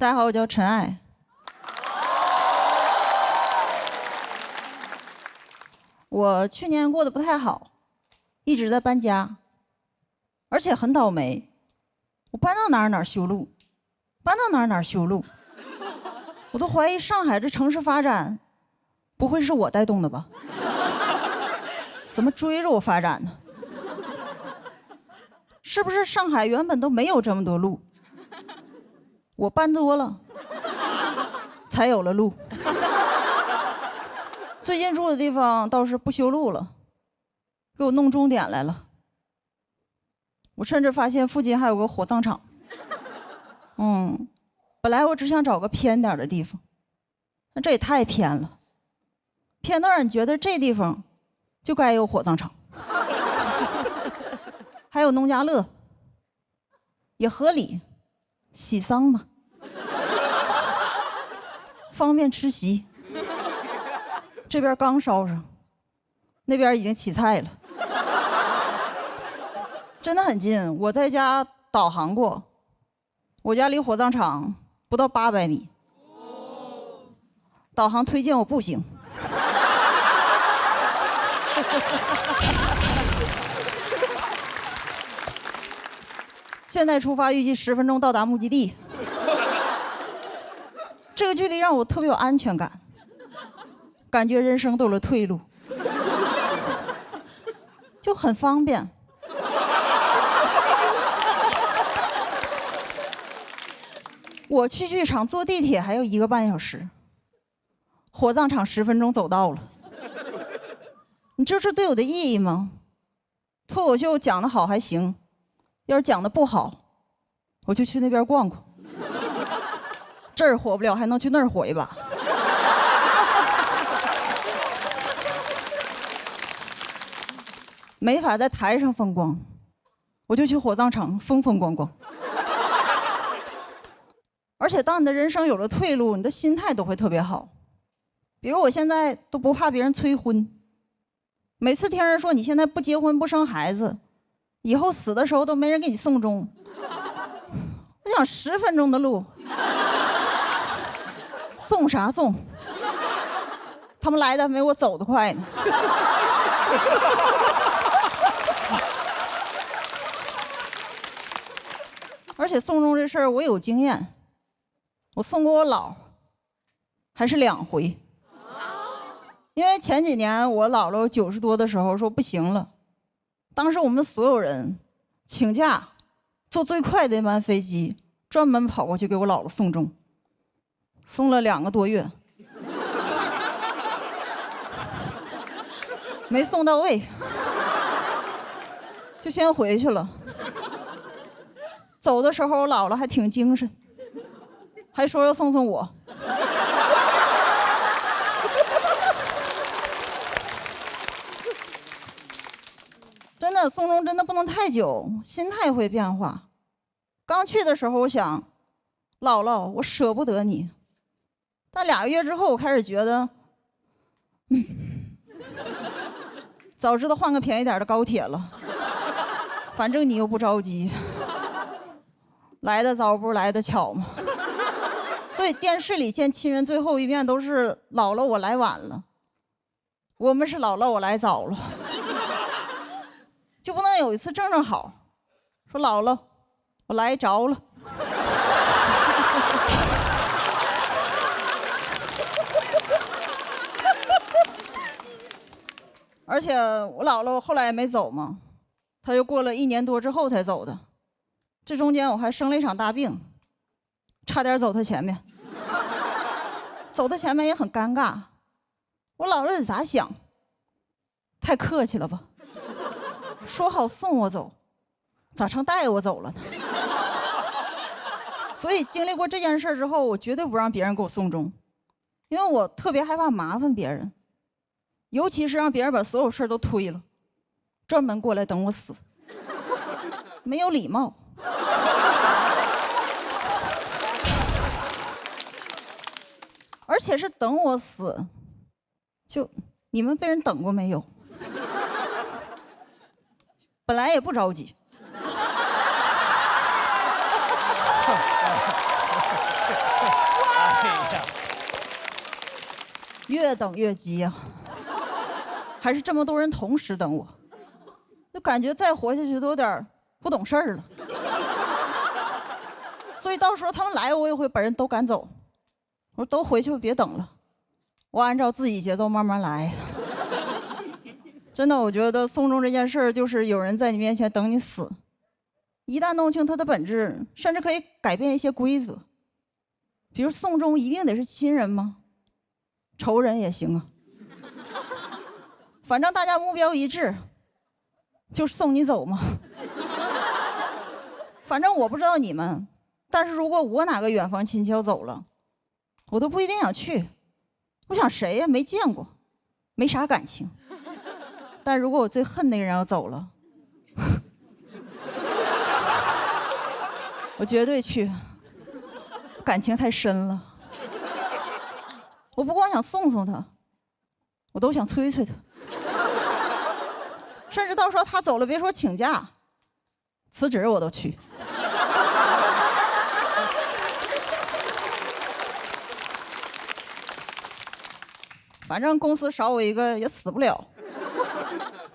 大家好，我叫陈爱。我去年过得不太好，一直在搬家，而且很倒霉。我搬到哪儿哪儿修路，搬到哪儿哪儿修路，我都怀疑上海这城市发展不会是我带动的吧？怎么追着我发展呢？是不是上海原本都没有这么多路？我搬多了，才有了路。最近住的地方倒是不修路了，给我弄钟点来了。我甚至发现附近还有个火葬场。本来我只想找个偏点的地方，那这也太偏了，偏到让你觉得这地方就该有火葬场。还有农家乐，也合理，喜丧嘛，方便吃席。这边刚烧上，那边已经起菜了，真的很近。我在家导航过，我家离火葬场不到800米，导航推荐我步行。现在出发，预计10分钟到达目的地。这个距离让我特别有安全感，感觉人生都有了退路，就很方便。我去剧场坐地铁还有1个半小时，火葬场10分钟走到了。你知道这对我的意义吗？脱口秀讲得好还行，要是讲得不好，我就去那边逛逛。这儿火不了，还能去那儿火一把。没法在台上风光，我就去火葬场风风光光。而且当你的人生有了退路，你的心态都会特别好。比如我现在都不怕别人催婚，每次听人说你现在不结婚不生孩子，以后死的时候都没人给你送终。我想10分钟的路，送啥送？他们来的没我走得快呢。而且送终这事儿我有经验，我送过我姥，还是2回。因为前几年我姥姥90多的时候说不行了，当时我们所有人请假，坐最快的一班飞机，专门跑过去给我姥姥送终，送了2个多月，没送到位，就先回去了。走的时候我姥姥还挺精神，还说要送我。真的送终真的不能太久，心态会变化。刚去的时候我想，姥姥我舍不得你，但2个月之后我开始觉得，早知道换个便宜点的高铁了，反正你又不着急，来的早不是来的巧吗？所以电视里见亲人最后一面都是姥姥我来晚了，我们是姥姥我来早了。就不能有一次正好说姥姥我来着了。而且我姥姥后来也没走嘛，她就过了1年多之后才走的。这中间我还生了一场大病，差点走她前面。走她前面也很尴尬，我姥姥得咋想？太客气了吧？说好送我走，咋成带我走了呢？所以经历过这件事之后，我绝对不让别人给我送终，因为我特别害怕麻烦别人，尤其是让别人把所有事都推了，专门过来等我死，没有礼貌。而且是等我死，就你们被人等过没有？本来也不着急。越等越急呀、还是这么多人同时等我，就感觉再活下去都有点不懂事儿了。所以到时候他们来，我也会把人都赶走。我说都回去吧，别等了，我按照自己节奏慢慢来。真的，我觉得送终这件事儿就是有人在你面前等你死。一旦弄清它的本质，甚至可以改变一些规则。比如送终一定得是亲人吗？仇人也行啊。反正大家目标一致，就是送你走嘛。反正我不知道你们，但是如果我哪个远房亲戚要走了，我都不一定想去。我想谁呀？没见过，没啥感情。但如果我最恨那个人要走了，我绝对去，感情太深了。我不光想送送他，我都想催催他。甚至到时候他走了，别说请假，辞职我都去。反正公司少我一个也死不了，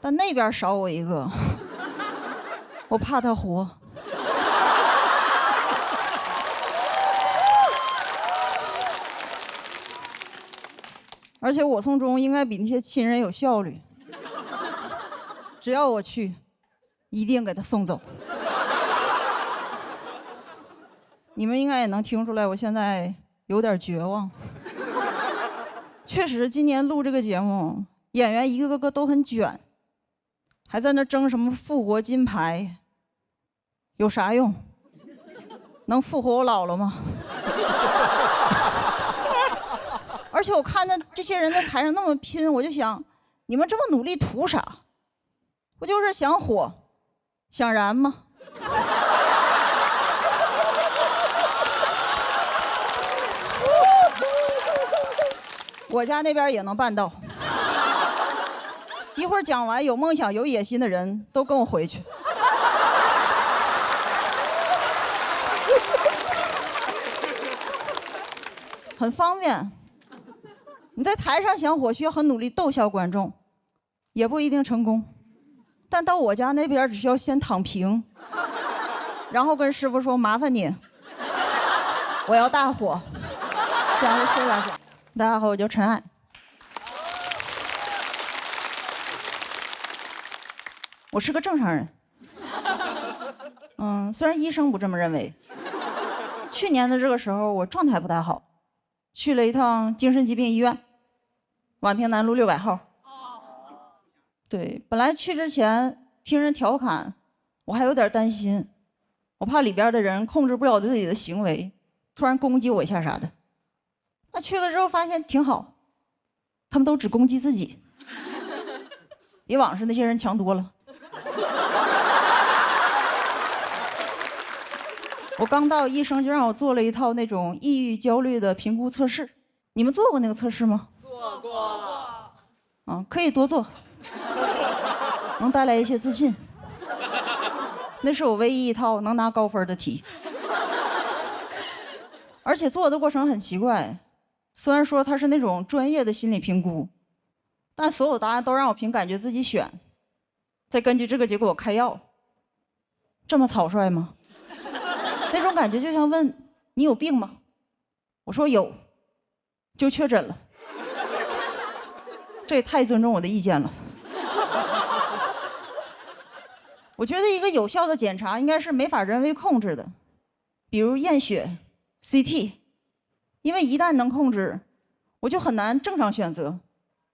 但那边少我一个，我怕他活。而且我送终应该比那些亲人有效率，只要我去，一定给他送走。你们应该也能听出来，我现在有点绝望。确实，今年录这个节目，演员一个个都很卷，还在那争什么复活金牌，有啥用？能复活我姥姥吗？而且我看到这些人在台上那么拼，我就想，你们这么努力图啥？不就是想火，想燃吗？我家那边也能办到。一会儿讲完，有梦想、有野心的人都跟我回去。很方便。你在台上想火，需要很努力逗笑观众，也不一定成功。但到我家那边，只需要先躺平，然后跟师傅说：“麻烦你，我要大火。”这样就谢谢大家。大家好，我叫陈爱。我是个正常人。虽然医生不这么认为。去年的这个时候，我状态不太好，去了一趟精神疾病医院，宛平南路600号。对，本来去之前听人调侃，我还有点担心，我怕里边的人控制不了自己的行为，突然攻击我一下啥的。那去了之后发现挺好，他们都只攻击自己，比往时那些人强多了。我刚到，医生就让我做了一套那种抑郁焦虑的评估测试。你们做过那个测试吗？做过。可以多做，能带来一些自信。那是我唯一一套能拿高分的题。而且做的过程很奇怪，虽然说它是那种专业的心理评估，但所有答案都让我凭感觉自己选，再根据这个结果开药。这么草率吗？那种感觉就像问你有病吗？我说有，就确诊了。这也太尊重我的意见了。我觉得一个有效的检查应该是没法人为控制的，比如验血、CT， 因为一旦能控制，我就很难正常选择，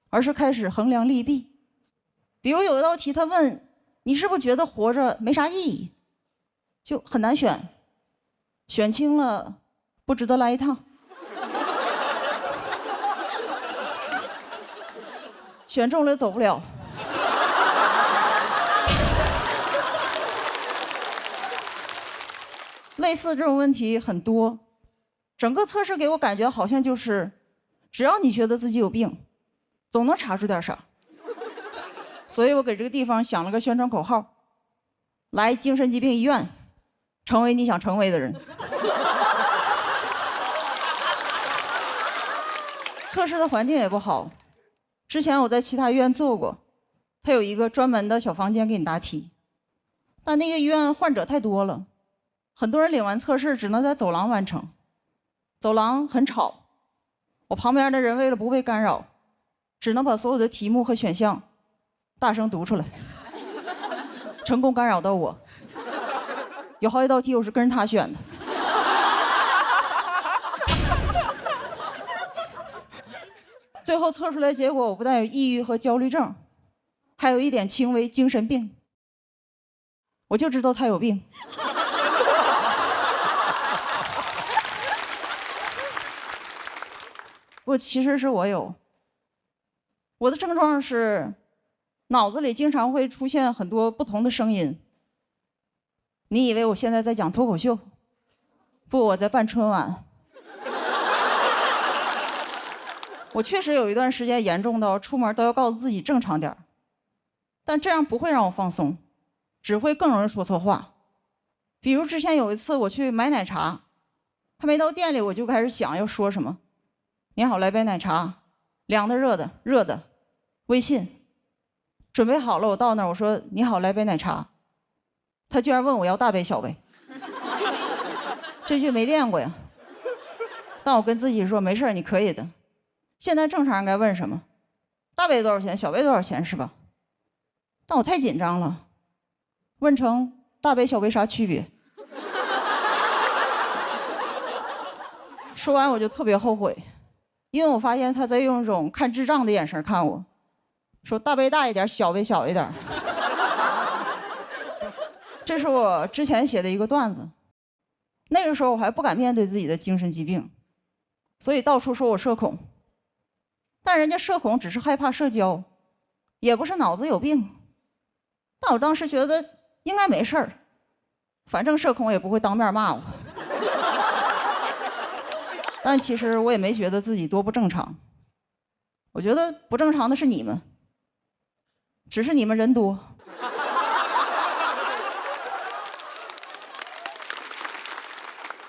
而是开始衡量利弊。比如有一道题，他问你是不是觉得活着没啥意义，就很难选，选轻了不值得来一趟，选中了走不了。类似这种问题很多，整个测试给我感觉好像就是，只要你觉得自己有病，总能查出点啥。所以我给这个地方想了个宣传口号：来精神疾病医院，成为你想成为的人。测试的环境也不好。之前我在其他医院做过，它有一个专门的小房间给你答题，但那个医院患者太多了，很多人领完测试只能在走廊完成，走廊很吵，我旁边的人为了不被干扰，只能把所有的题目和选项大声读出来，成功干扰到我。有好几道题我是跟着他选的。最后测出来结果，我不但有抑郁和焦虑症，还有一点轻微精神病。我就知道他有病。不，其实是我有。我的症状是，脑子里经常会出现很多不同的声音。你以为我现在在讲脱口秀？不，我在办春晚。我确实有一段时间严重到出门都要告诉自己正常点，但这样不会让我放松，只会更容易说错话。比如之前有一次我去买奶茶，还没到店里我就开始想要说什么。你好，来杯奶茶，凉的、热的，热的，微信。准备好了，我到那儿，我说你好，来杯奶茶。他居然问我要大杯小杯，这句没练过呀。但我跟自己说没事，你可以的。现在正常应该问什么？大杯多少钱？小杯多少钱是吧？但我太紧张了，问成大杯小杯啥区别？说完我就特别后悔，因为我发现他在用一种看智障的眼神看我，说大杯大一点，小杯小一点。这是我之前写的一个段子，那个时候我还不敢面对自己的精神疾病，所以到处说我社恐。但人家社恐只是害怕社交，也不是脑子有病。但我当时觉得应该没事儿，反正社恐也不会当面骂我。但其实我也没觉得自己多不正常，我觉得不正常的是你们，只是你们人多。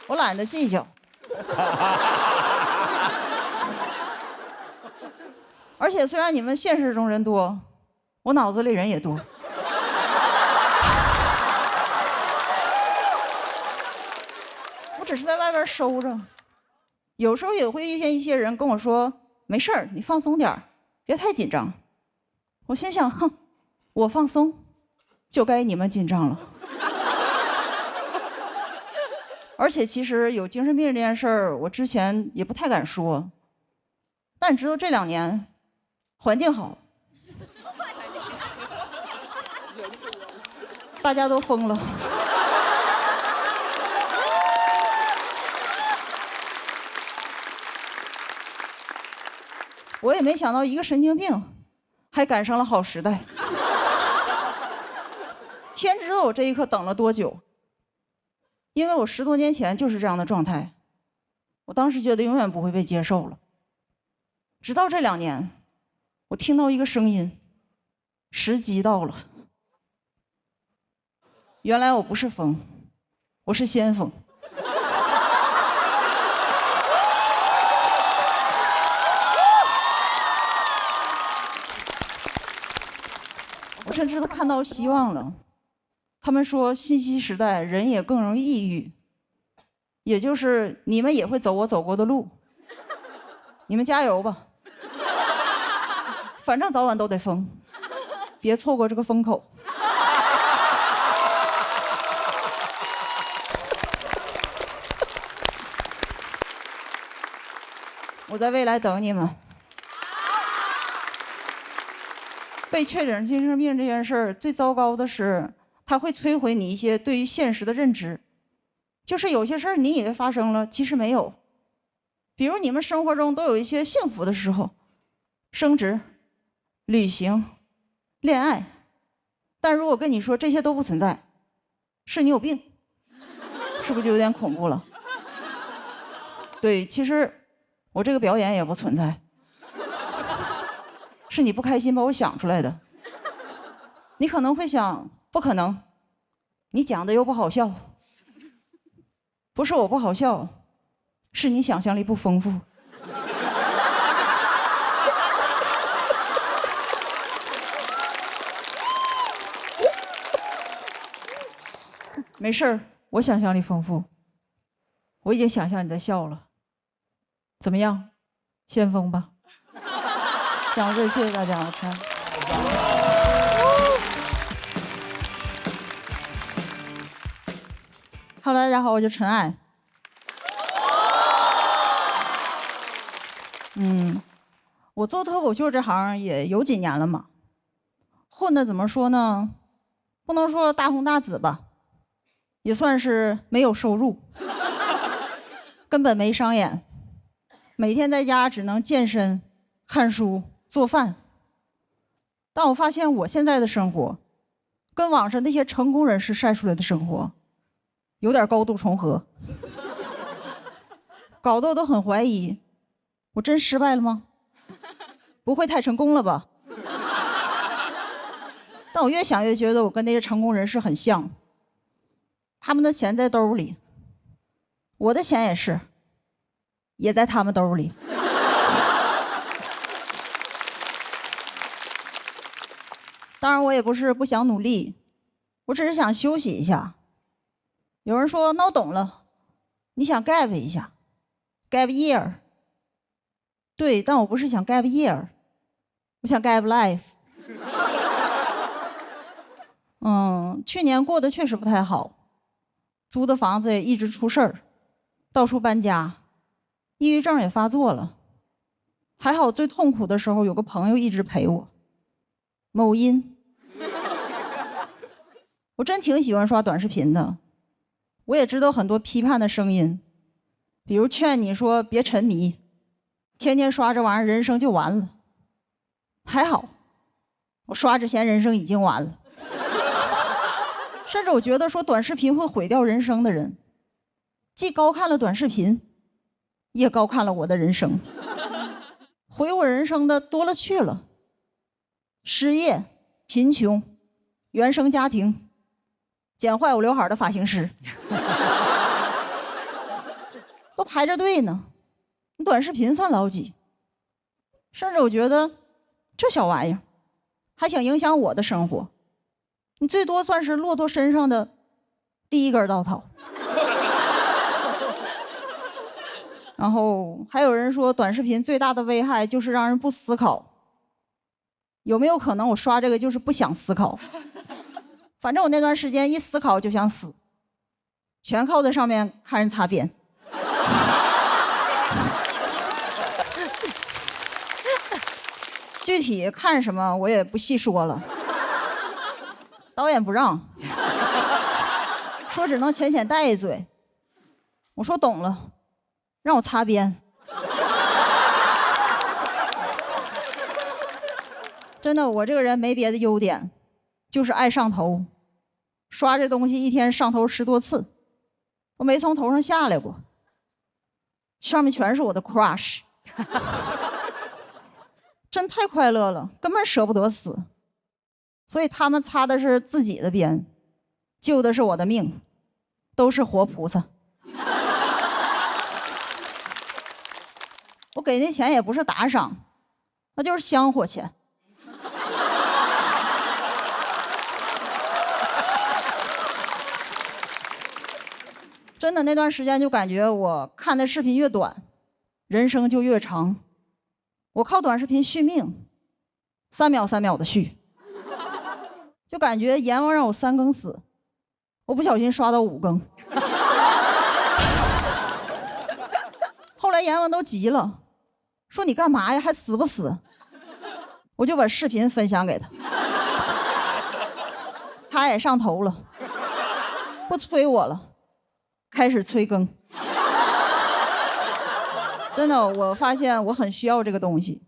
我懒得计较。而且虽然你们现实中人多，我脑子里人也多。我只是在外边收着，有时候也会遇见一些人跟我说：“没事儿，你放松点儿，别太紧张。”我心想：哼，我放松，就该你们紧张了。而且其实有精神病这件事儿，我之前也不太敢说，但直到这2年。环境好，大家都疯了。我也没想到一个神经病还赶上了好时代。天知道我这一刻等了多久，因为我10多年前就是这样的状态，我当时觉得永远不会被接受了。直到这2年。我听到一个声音，时机到了。原来我不是疯，我是先锋。我甚至都看到希望了。他们说信息时代人也更容易抑郁，也就是你们也会走我走过的路。你们加油吧。反正早晚都得疯，别错过这个风口。我在未来等你们。被确诊精神病这件事儿，最糟糕的是，它会摧毁你一些对于现实的认知。就是有些事儿你以为发生了，其实没有。比如你们生活中都有一些幸福的时候，升职。旅行、恋爱，但如果跟你说这些都不存在，是你有病，是不是就有点恐怖了？对，其实我这个表演也不存在，是你不开心把我想出来的。你可能会想，不可能，你讲的又不好笑。不是我不好笑，是你想象力不丰富。没事儿，我想象力丰富，我已经想象你在笑了。怎么样，先锋吧？讲到这，谢谢大家，看。Hello， 大家好，我叫陈爱。我做脱口秀这行也有几年了嘛，混的怎么说呢？不能说大红大紫吧，也算是没有收入，根本没商演，每天在家只能健身、看书、做饭。但我发现我现在的生活，跟网上那些成功人士晒出来的生活，有点高度重合，搞得我都很怀疑，我真失败了吗？不会太成功了吧？但我越想越觉得我跟那些成功人士很像，他们的钱在兜里，我的钱也是，也在他们兜里。当然我也不是不想努力，我只是想休息一下。有人说那我懂了，你想 gap 一下 gap year。 对，但我不是想 gap year， 我想 gap life。 去年过得确实不太好，租的房子也一直出事儿，到处搬家，抑郁症也发作了。还好最痛苦的时候有个朋友一直陪我，某音。我真挺喜欢刷短视频的，我也知道很多批判的声音，比如劝你说别沉迷，天天刷这玩意儿人生就完了。还好我刷之前人生已经完了。甚至我觉得说短视频会毁掉人生的人，既高看了短视频，也高看了我的人生。毁我人生的多了去了，失业、贫穷、原生家庭、剪坏我刘海的发型师都排着队呢，你短视频算老几？甚至我觉得这小玩意儿还想影响我的生活，你最多算是骆驼身上的第一根稻草。然后还有人说短视频最大的危害就是让人不思考，有没有可能我刷这个就是不想思考？反正我那段时间一思考就想死，全靠在上面看人擦边。具体看什么我也不细说了，导演不让，说只能浅浅带一嘴。我说懂了，让我擦边。真的，我这个人没别的优点，就是爱上头。刷这东西一天上头10多次，我没从头上下来过，上面全是我的 crush。真太快乐了，根本舍不得死。所以他们擦的是自己的边，救的是我的命，都是活菩萨。我给那钱也不是打赏，那就是香火钱。真的，那段时间就感觉我看的视频越短，人生就越长。我靠短视频续命，3秒3秒的续，就感觉阎王让我3更死，我不小心刷到5更。后来阎王都急了，说你干嘛呀，还死不死？我就把视频分享给他，他也上头了，不催我了，开始催更。真的，我发现我很需要这个东西，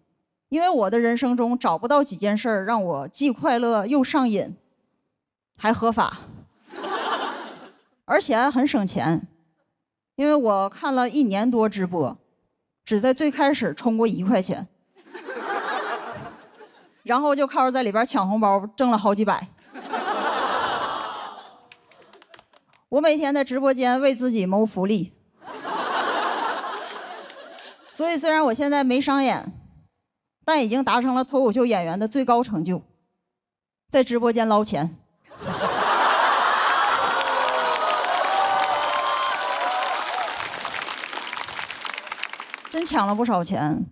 因为我的人生中找不到几件事让我既快乐又上瘾，还合法，而且还很省钱。因为我看了1年多直播，只在最开始充过1块钱，然后就靠着在里边抢红包挣了好几百。我每天在直播间为自己谋福利。所以虽然我现在没商演，但已经达成了脱口秀演员的最高成就，在直播间捞钱。真抢了不少钱。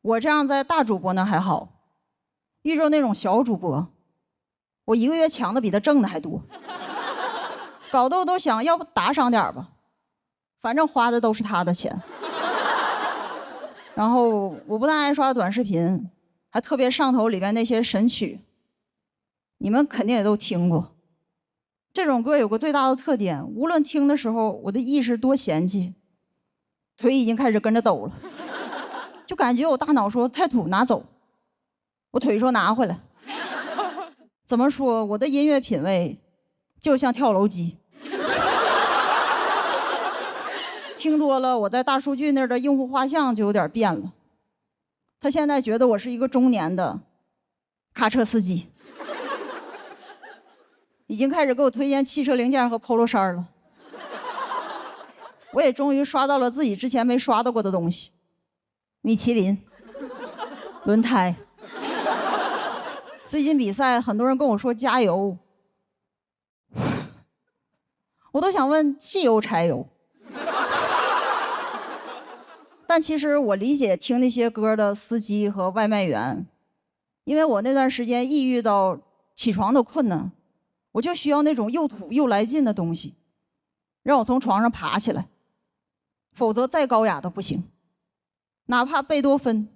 我这样在大主播那还好，遇着那种小主播，我1个月抢的比他挣的还多，搞得我都想要不打赏点吧，反正花的都是他的钱。然后我不但爱刷短视频，还特别上头里边那些神曲，你们肯定也都听过。这种歌有个最大的特点，无论听的时候我的意识多嫌弃，腿已经开始跟着抖了，就感觉我大脑说太土拿走，我腿说拿回来。怎么说，我的音乐品味就像跳楼机。听多了，我在大数据那儿的用户画像就有点变了。他现在觉得我是一个中年的卡车司机，已经开始给我推荐汽车零件和 polo 衫了。我也终于刷到了自己之前没刷到过的东西，米其林、轮胎。最近比赛，很多人跟我说加油，我都想问汽油、柴油。但其实我理解听那些歌的司机和外卖员，因为我那段时间抑郁到起床都困难，我就需要那种又土又来劲的东西，让我从床上爬起来，否则再高雅都不行。哪怕贝多芬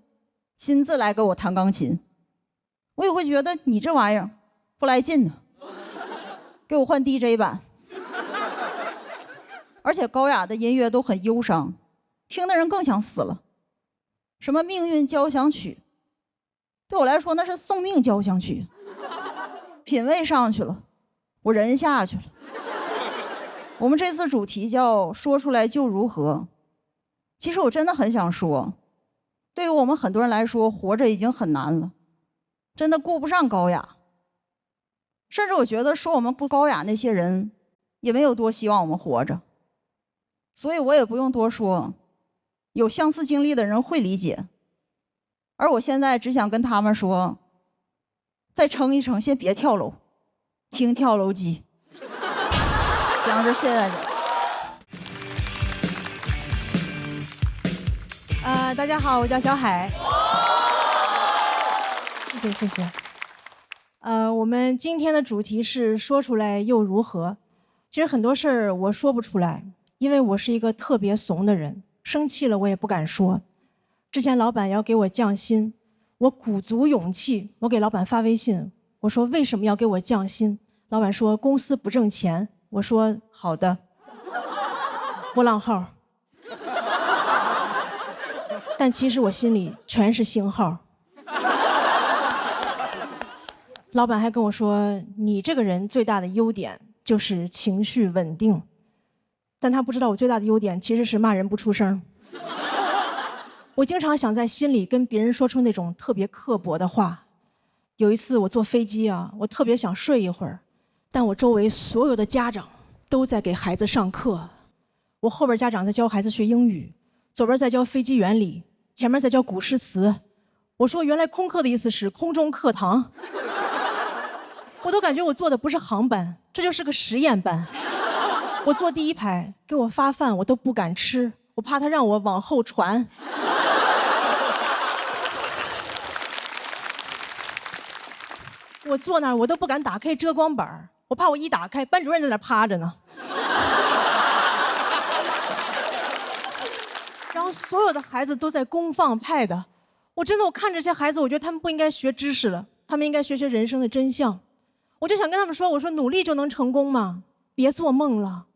亲自来给我弹钢琴，我也会觉得你这玩意儿不来劲呢，给我换 DJ 版。而且高雅的音乐都很忧伤，听的人更想死了。什么命运交响曲，对我来说那是送命交响曲。品味上去了，我人下去了。我们这次主题叫说出来就如何。其实我真的很想说，对于我们很多人来说，活着已经很难了，真的顾不上高雅。甚至我觉得说我们不高雅那些人，也没有多希望我们活着。所以我也不用多说，有相似经历的人会理解。而我现在只想跟他们说，再撑一撑，先别跳楼，听跳楼机。讲到这，谢谢大家。大家好，我叫小海。谢谢。我们今天的主题是说出来又如何？其实很多事儿我说不出来，因为我是一个特别怂的人，生气了我也不敢说。之前老板要给我降薪，我鼓足勇气，我给老板发微信，我说为什么要给我降薪？老板说公司不挣钱。我说好的，波浪号。但其实我心里全是星号。老板还跟我说，你这个人最大的优点就是情绪稳定，但他不知道我最大的优点其实是骂人不出声。我经常想在心里跟别人说出那种特别刻薄的话。有一次我坐飞机啊，我特别想睡一会儿，但我周围所有的家长都在给孩子上课，我后边家长在教孩子学英语，左边在教飞机原理，前面在教古诗词。我说原来空课的意思是空中课堂。我都感觉我坐的不是航班，这就是个实验班。我坐第一排，给我发饭我都不敢吃，我怕他让我往后传。我坐那儿我都不敢打开遮光板，我怕我一打开，班主任在那儿趴着呢。然后所有的孩子都在公放pad，我看着这些孩子，我觉得他们不应该学知识了，他们应该学学人生的真相。我就想跟他们说，我说努力就能成功吗？别做梦了，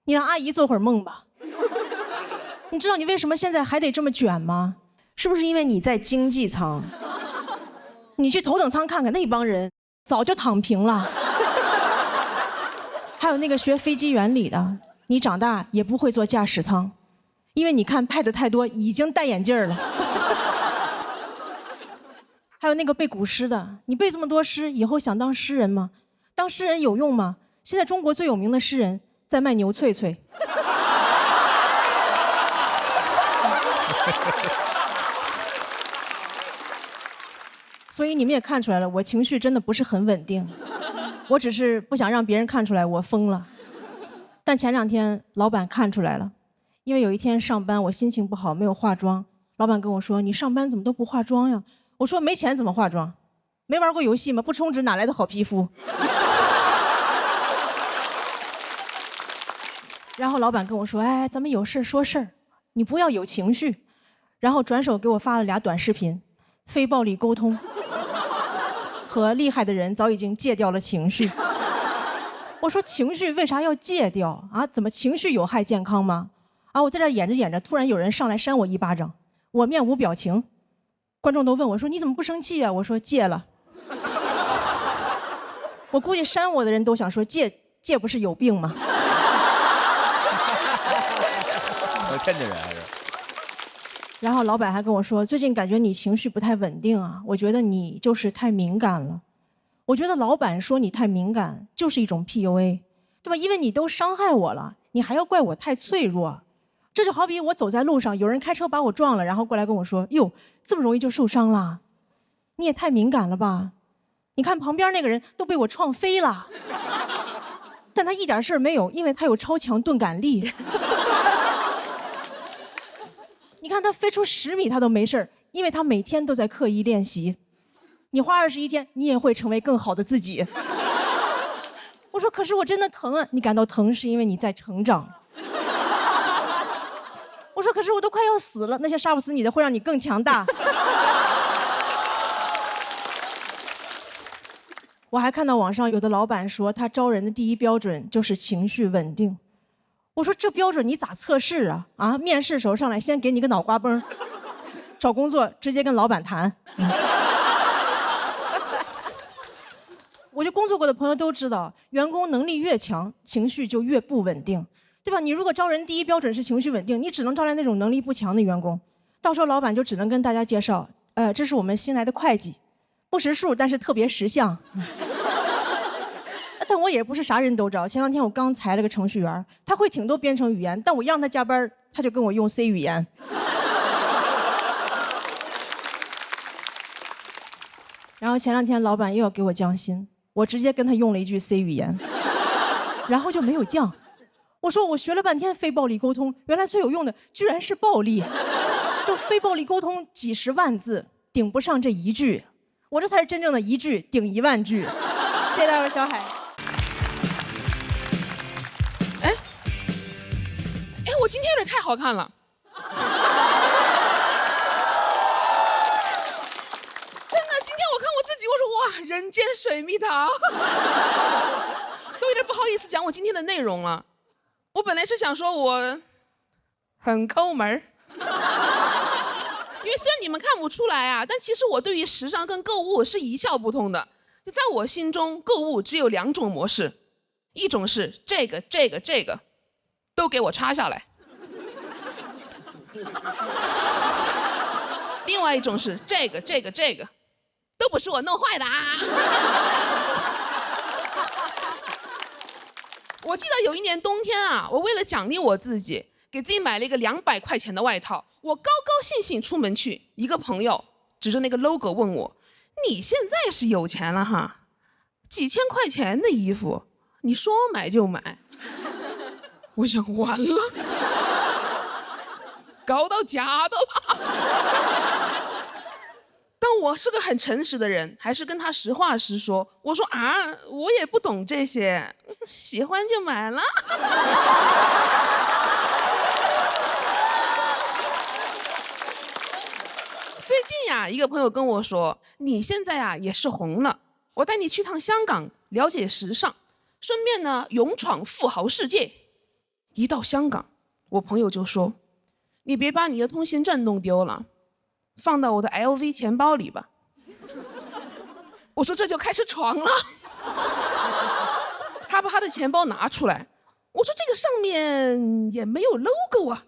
你让阿姨做会儿梦吧。你知道你为什么现在还得这么卷吗？是不是因为你在经济舱？你去头等舱看看，那帮人早就躺平了。还有那个学飞机原理的，你长大也不会坐驾驶舱，因为你看pad太多，已经戴眼镜了。还有那个背古诗的，你背这么多诗，以后想当诗人吗？当诗人有用吗？现在中国最有名的诗人在卖牛脆脆。所以你们也看出来了，我情绪真的不是很稳定，我只是不想让别人看出来我疯了。但前2天老板看出来了，因为有一天上班我心情不好，没有化妆，老板跟我说：“你上班怎么都不化妆呀？”我说：“没钱怎么化妆？没玩过游戏吗？不充值哪来的好皮肤？”然后老板跟我说：“哎，咱们有事说事儿，你不要有情绪。”然后转手给我发了俩短视频，非暴力沟通和厉害的人早已经戒掉了情绪。我说情绪为啥要戒掉啊？怎么情绪有害健康吗？啊！我在这演着演着，突然有人上来扇我一巴掌，我面无表情，观众都问我说：“你怎么不生气啊？”我说：“戒了。”我估计扇我的人都想说：“戒不是有病吗？”我趁着人还是。然后老板还跟我说：“最近感觉你情绪不太稳定啊，我觉得你就是太敏感了。”我觉得老板说你太敏感就是一种 PUA， 对吧？因为你都伤害我了，你还要怪我太脆弱。这就好比我走在路上，有人开车把我撞了，然后过来跟我说：“哟，这么容易就受伤了？你也太敏感了吧？你看旁边那个人都被我撞飞了，但他一点事儿没有，因为他有超强钝感力。你看他飞出10米他都没事儿，因为他每天都在刻意练习。你花21天，你也会成为更好的自己。”我说：“可是我真的疼啊！”你感到疼是因为你在成长。我说：“可是我都快要死了，那些杀不死你的会让你更强大。”我还看到网上有的老板说，他招人的第一标准就是情绪稳定。我说：“这标准你咋测试啊？啊，面试时候上来先给你个脑瓜崩，找工作直接跟老板谈。”我就工作过的朋友都知道，员工能力越强，情绪就越不稳定，对吧？你如果招人第一标准是情绪稳定，你只能招来那种能力不强的员工，到时候老板就只能跟大家介绍，这是我们新来的会计，不识数但是特别识相。但我也不是啥人都招。前2天我刚裁了个程序员，他会挺多编程语言，但我让他加班，他就跟我用 C 语言。然后前2天老板又要给我降薪，我直接跟他用了一句 C 语言，然后就没有降。我说我学了半天非暴力沟通，原来最有用的居然是暴力。就非暴力沟通几十万字顶不上这一句，我这才是真正的一句顶1万句。谢谢大伙，小海。我今天有点太好看了。真的，今天我看我自己，我说哇，人间水蜜桃，都有点不好意思讲我今天的内容了。我本来是想说我很抠门儿，因为虽然你们看不出来啊，但其实我对于时尚跟购物是一窍不通的。就在我心中，购物只有2种模式，一种是这个都给我插下来。另外一种是这个都不是我弄坏的啊。我记得有一年冬天啊，我为了奖励我自己，给自己买了一个200块钱的外套。我高高兴兴出门去，一个朋友指着那个 logo 问我：“你现在是有钱了哈？几千块钱的衣服，你说买就买。”我想完了。搞到假的了。但我是个很诚实的人，还是跟他实话实说。我说啊，我也不懂这些，喜欢就买了。最近呀，一个朋友跟我说，你现在呀也是红了，我带你去趟香港，了解时尚，顺便呢勇闯富豪世界。一到香港，我朋友就说，你别把你的通行证弄丢了，放到我的 LV 钱包里吧。我说这就开始闯了。他把他的钱包拿出来，我说这个上面也没有 logo 啊。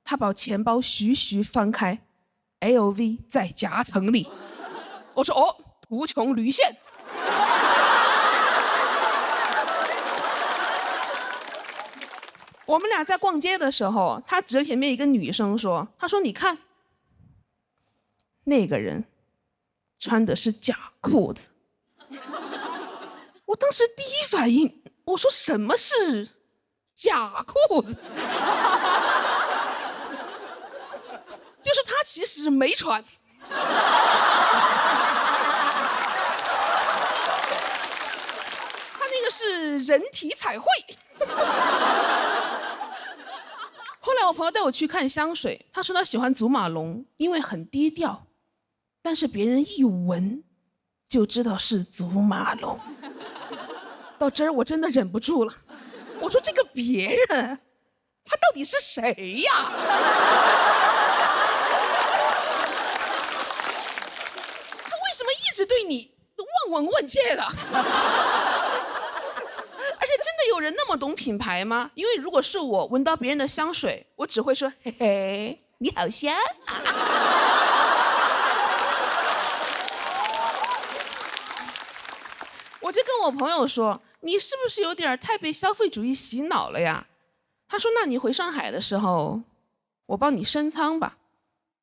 他把钱包徐徐翻开， LV 在夹层里。我说哦，图穷驴线。我们俩在逛街的时候，他指着前面一个女生说，他说你看，那个人穿的是假裤子。我当时第一反应，我说什么是假裤子？就是他其实没穿。他那个是人体彩绘。后来我朋友带我去看香水，他说他喜欢祖马龙，因为很低调，但是别人一闻就知道是祖马龙。到这儿我真的忍不住了，我说这个别人，他到底是谁呀？他为什么一直对你望闻问切的？而且真的有人那么懂品牌吗？因为如果是我闻到别人的香水，我只会说嘿嘿，你好香啊。我就跟我朋友说，你是不是有点太被消费主义洗脑了呀？他说那你回上海的时候，我帮你升舱吧。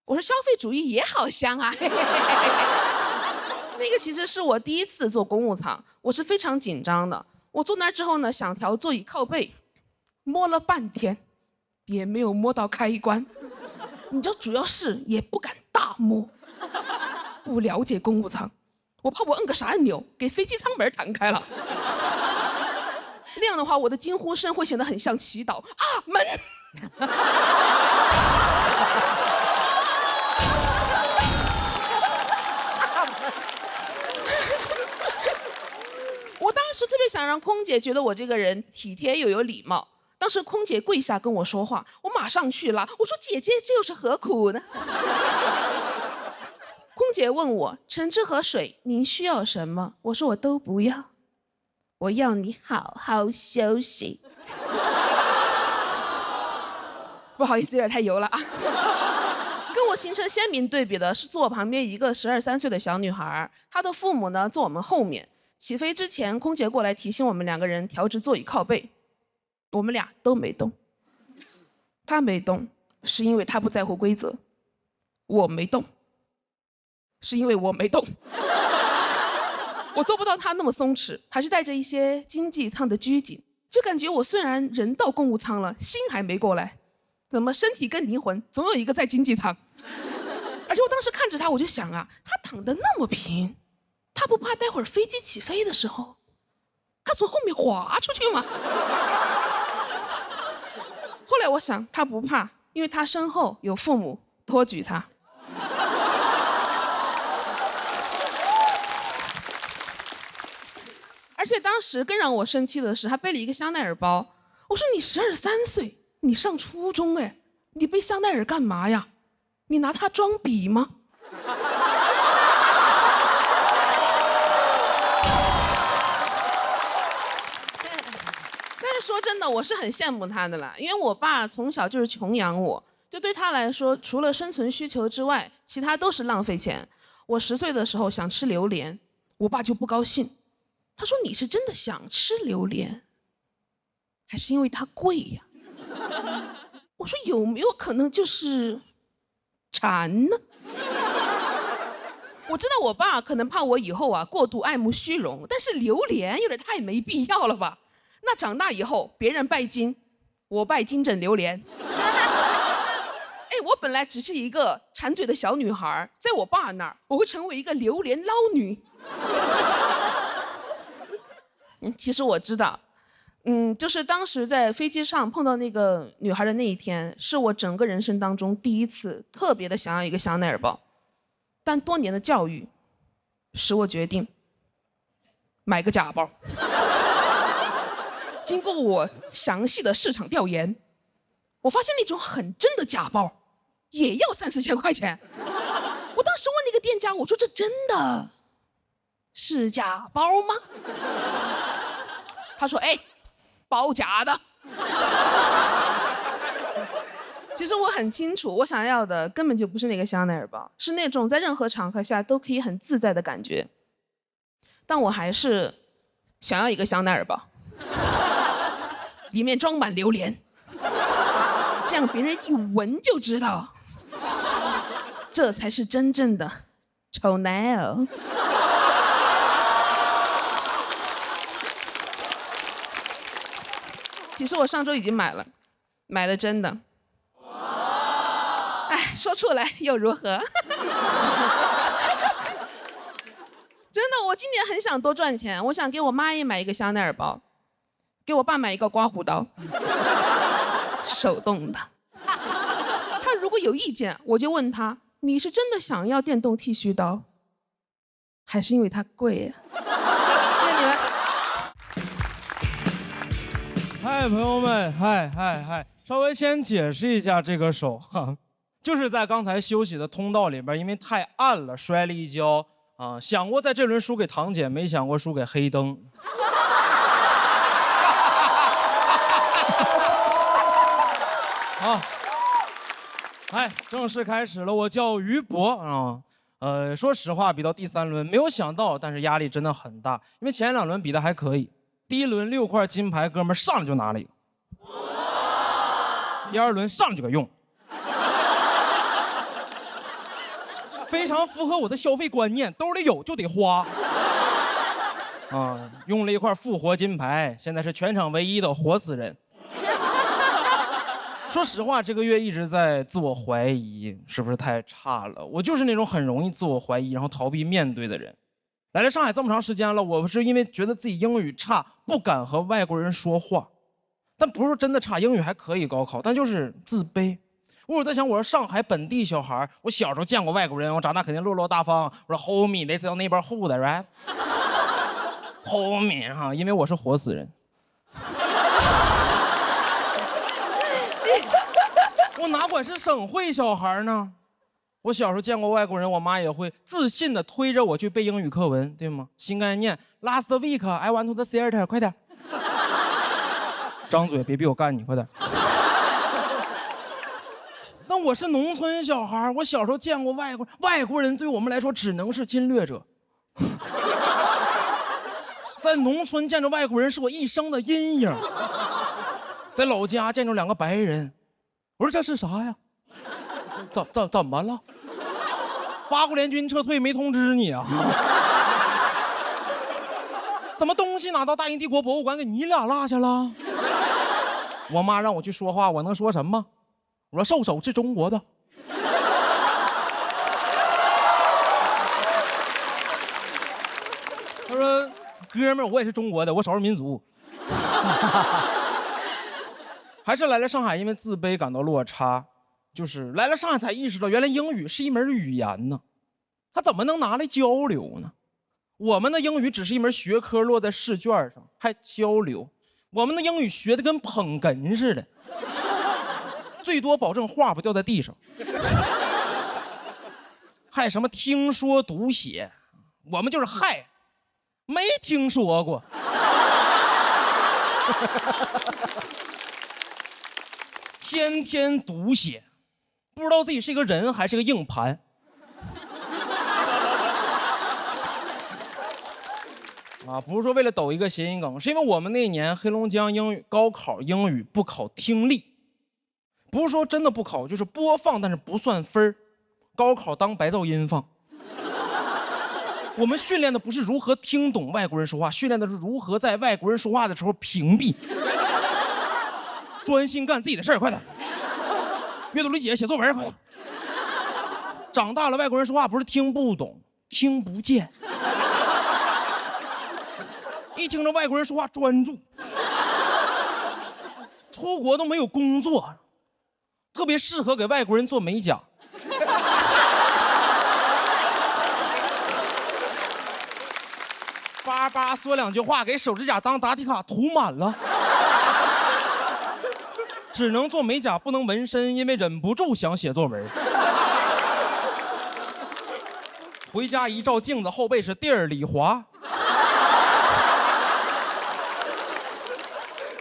我说消费主义也好香啊。那个其实是我第一次坐公务舱，我是非常紧张的。我坐那儿之后呢，想调座椅靠背，摸了半天，也没有摸到开关。你知道，主要是也不敢大摸，不了解公务舱，我怕我摁个啥按钮给飞机舱门弹开了。那样的话，我的惊呼声会显得很像祈祷啊，门！我当时特别想让空姐觉得我这个人体贴又有礼貌。当时空姐跪下跟我说话，我马上去拉，我说姐姐，这又是何苦呢？空姐问我橙汁和水您需要什么？我说我都不要，我要你好好休息。不好意思，有点太油了啊。跟我形成鲜明对比的是坐我旁边一个12、13岁的小女孩，她的父母呢坐我们后面。起飞之前，空姐过来提醒我们2个人调直座椅靠背，我们俩都没动。她没动，是因为她不在乎规则；我没动，是因为我没动。我做不到她那么松弛，还是带着一些经济舱的拘谨，就感觉我虽然人到公务舱了，心还没过来，怎么身体跟灵魂总有一个在经济舱？而且我当时看着她，我就想啊，她躺得那么平，她不怕待会儿飞机起飞的时候，她从后面滑出去吗？后来我想，她不怕，因为她身后有父母托举她。而且当时更让我生气的是，她背了一个香奈儿包。我说你12、13岁，你上初中哎，你背香奈儿干嘛呀？你拿它装笔吗？但是说真的，我是很羡慕他的啦，因为我爸从小就是穷养我，就对他来说，除了生存需求之外，其他都是浪费钱。我10岁的时候想吃榴莲，我爸就不高兴，他说你是真的想吃榴莲，还是因为它贵呀？我说有没有可能就是馋呢？我知道我爸可能怕我以后啊过度爱慕虚荣，但是榴莲有点太没必要了吧？那长大以后别人拜金，我拜金枕榴莲。哎，我本来只是一个馋嘴的小女孩，在我爸那儿我会成为一个榴莲捞女。其实我知道，就是当时在飞机上碰到那个女孩的那一天，是我整个人生当中第一次特别的想要一个香奈儿包。但多年的教育使我决定买个假包。经过我详细的市场调研，我发现那种很真的假包也要3、4千块钱。我当时问那个店家，我说这真的是假包吗？他说哎，包假的。其实我很清楚，我想要的根本就不是那个香奈儿包，是那种在任何场合下都可以很自在的感觉。但我还是想要一个香奈儿包，里面装满榴莲，这样别人一闻就知道，这才是真正的丑男哦。其实我上周已经买了，买的真的。哎，说出来又如何？真的，我今年很想多赚钱，我想给我妈也买一个香奈儿包，给我爸买一个刮胡刀，手动的。他如果有意见，我就问他：你是真的想要电动剃须刀，还是因为它贵呀？谢谢你们。嗨，朋友们，嗨，稍微先解释一下这个手哈，就是在刚才休息的通道里边，因为太暗了摔了一跤啊。想过在这轮输给堂姐，没想过输给黑灯。好，正式开始了。我叫于博啊。说实话，比到第3轮没有想到，但是压力真的很大，因为前2轮比的还可以。第1轮6块金牌，哥们儿上来就拿了一个。第2轮上来就给用，非常符合我的消费观念，兜里有就得花。用了一块复活金牌，现在是全场唯一的活死人。说实话，这个月一直在自我怀疑，是不是太差了？我就是那种很容易自我怀疑，然后逃避面对的人。来了上海这么长时间了，我是因为觉得自己英语差，不敢和外国人说话。但不是说真的差，英语还可以高考，但就是自卑。我在想，我是上海本地小孩，我小时候见过外国人，我长大肯定落落大方。我说 homie， let's go neighborhood right？ homie 哈，因为我是活死人。我哪管是省会小孩呢？我小时候见过外国人，我妈也会自信地推着我去背英语课文，对吗？新概念 ，Last week I went to the theater， 快点，张嘴，别逼我干你，快点。但我是农村小孩，我小时候见过外国人，对我们来说只能是侵略者。在农村见着外国人是我一生的阴影。在老家见着2个白人。我说这是啥呀？怎么了？八国联军撤退没通知你啊？怎么东西拿到大英帝国博物馆给你俩落下了？我妈让我去说话，我能说什么？我说兽首是中国的。他说哥们儿，我也是中国的，我少数民族。还是来了上海，因为自卑感到落差，就是来了上海才意识到，原来英语是一门语言呢，它怎么能拿来交流呢？我们的英语只是一门学科，落在试卷上，还交流？我们的英语学的跟捧哏似的，最多保证话不掉在地上，还什么听说读写，我们就是嗨，没听说过。天天读写，不知道自己是一个人还是个硬盘。不是说为了抖一个谐音梗，是因为我们那年黑龙江英语高考英语不考听力，不是说真的不考，就是播放但是不算分，高考当白噪音放。我们训练的不是如何听懂外国人说话，训练的是如何在外国人说话的时候屏蔽。专心干自己的事儿，快点！阅读理解，写作文，快点！长大了，外国人说话不是听不懂，听不见。一听着外国人说话专注。出国都没有工作，特别适合给外国人做美甲。叭叭说2句话，给手指甲当答题卡涂满了。只能做美甲，不能纹身，因为忍不住想写作文。回家一照镜子，后背是地儿里滑。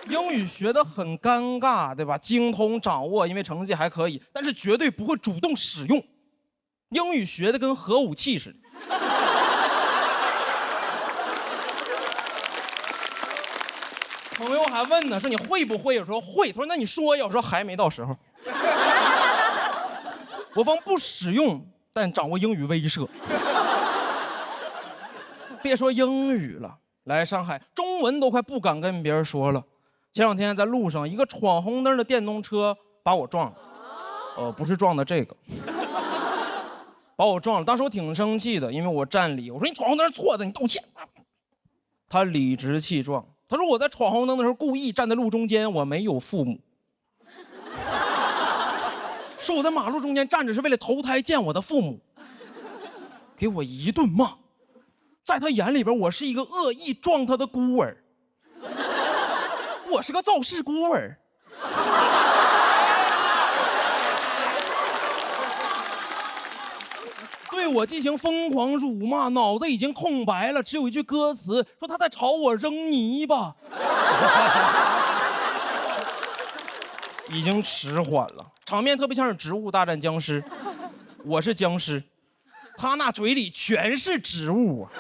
英语学得很尴尬，对吧？精通掌握，因为成绩还可以，但是绝对不会主动使用。英语学得跟核武器似的。朋友还问呢，说你会不会？有时候会，他说那你说呀，我说还没到时候。我方不使用，但掌握英语威慑。别说英语了，来上海中文都快不敢跟别人说了。前2天在路上，一个闯红灯的电动车把我撞了，不是撞的这个，把我撞了。当时我挺生气的，因为我占理，我说你闯红灯是错的，你道歉。他理直气壮，他说我在闯红灯的时候故意站在路中间，我没有父母，是我在马路中间站着是为了投胎见我的父母，给我一顿骂。在他眼里边，我是一个恶意撞他的孤儿，我是个肇事孤儿。对我进行疯狂辱骂，脑子已经空白了，只有一句歌词说他在朝我扔泥巴，已经迟缓了，场面特别像是植物大战僵尸，我是僵尸，他那嘴里全是植物啊。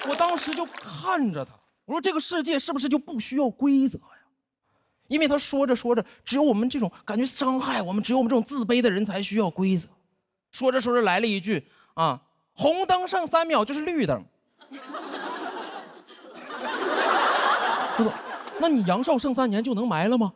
我当时就看着他，我说这个世界是不是就不需要规则呀？因为他说着说着，只有我们这种感觉伤害我们，只有我们这种自卑的人才需要规则。说着说着来了一句啊，红灯剩3秒就是绿灯。他说，那你阳寿剩3年就能埋了吗？